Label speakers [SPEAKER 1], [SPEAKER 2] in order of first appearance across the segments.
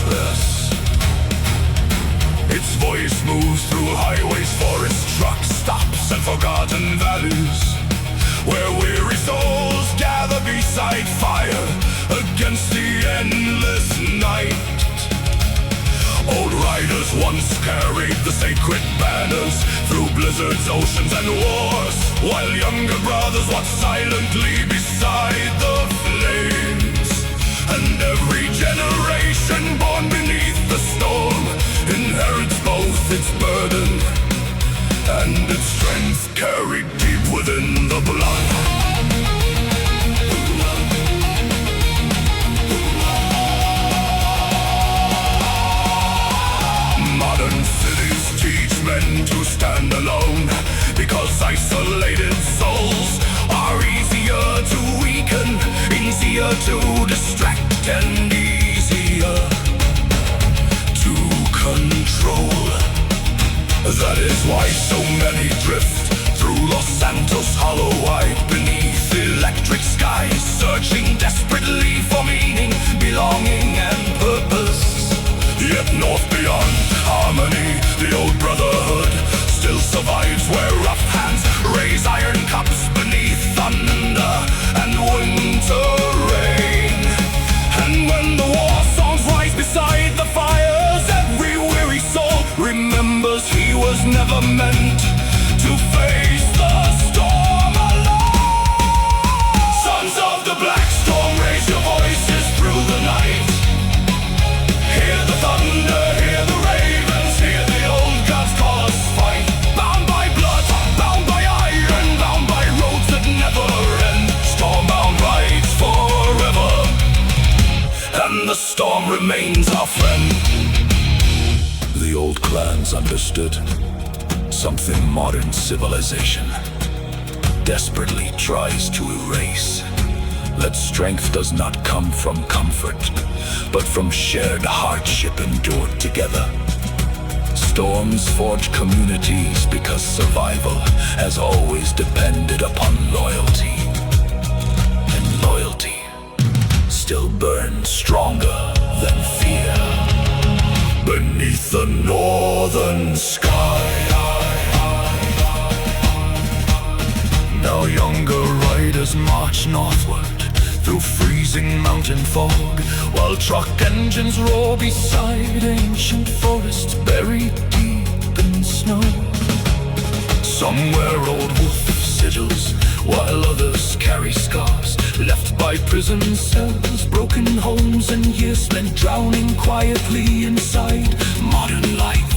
[SPEAKER 1] purpose. Its voice moves through highways, forests, truck stops, and forgotten valleys, where weary souls gather beside fire against the endless night. Old riders once carried the sacred banners through blizzards, oceans, and wars, while younger brothers watched silently beside the flames. And every generation born beneath the storm inherits both its burden and its strength, carried deep within the blood. Modern cities teach men to stand alone, because isolated souls are easier to weaken, easier to distract, and easier to control. That is why so many drift through Los Santos, hollow-eyed beneath electric skies, searching desperately for meaning, belonging, and purpose. Yet north beyond harmony, the old brotherhood still survives, where rough hands raise iron cups beneath thunder and winter rain. And when the war songs rise beside the fires, every weary soul remembers he was never meant to face the storm alone. Sons of the black storm, raise your voices through the night. Hear the thunder, hear the ravens, hear the old gods call us fight. Bound by blood, bound by iron, bound by roads that never end. Stormbound rides forever, and the storm remains our friend. The old clans understood something modern civilization desperately tries to erase. That strength does not come from comfort, but from shared hardship endured together. Storms forge communities because survival has always depended upon loyalty. And loyalty still burns stronger than fear beneath the northern sky. Now younger riders march northward through freezing mountain fog, while truck engines roar beside ancient forests buried deep in snow. Some wear old wolf sigils, while others carry scars left by prison cells, broken homes, and years spent drowning quietly inside modern life.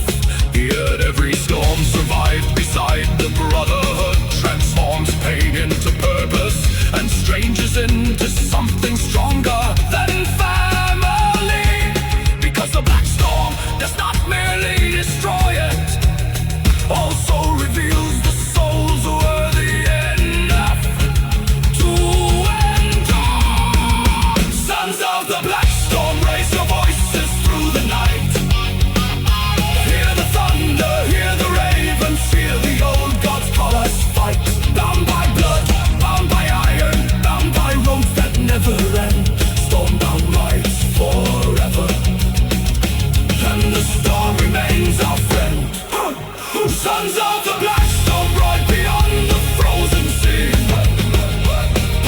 [SPEAKER 1] Yet every storm survived beside the brotherhood, transforms pain into purpose and strangers into something stronger than family. Because the black storm does not merely destroy it, also reveals the souls worthy enough to endure. Sons of the black storm, raise your voices through the night. Hear the thunder, hear the ravens, hear the old gods call us fight. Bound by blood, bound by iron, bound by roads that never end. Stormbound rides forever, and the storm remains our friend. Sons of the black storm ride beyond the frozen sea,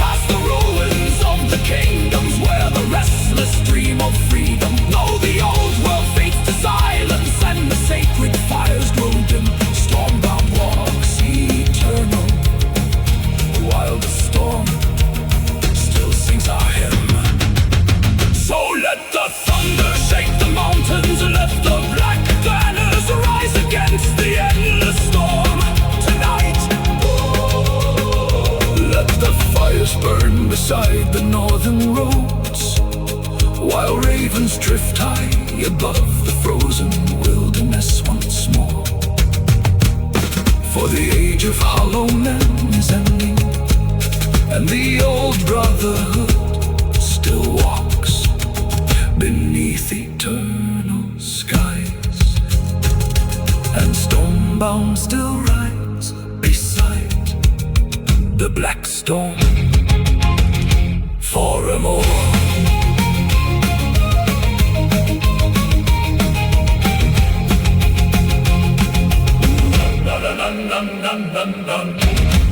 [SPEAKER 1] past the ruins of the kingdoms where the restless dream of freedom. Though the old world fades to silence and the sacred fires grow dim, stormbound walks eternal, while the storm still sings our hymn. So let the thunder shake the mountains, let the black banners rise against the endless storm tonight. Let the fires burn beside the northern roads, while ravens drift high above the frozen wilderness once more. For the age of hollow men is ending, and the old brotherhood still walks beneath eternal skies, and stormbound still rides beside the black storm forevermore. dun, dun, dun, dun, dun.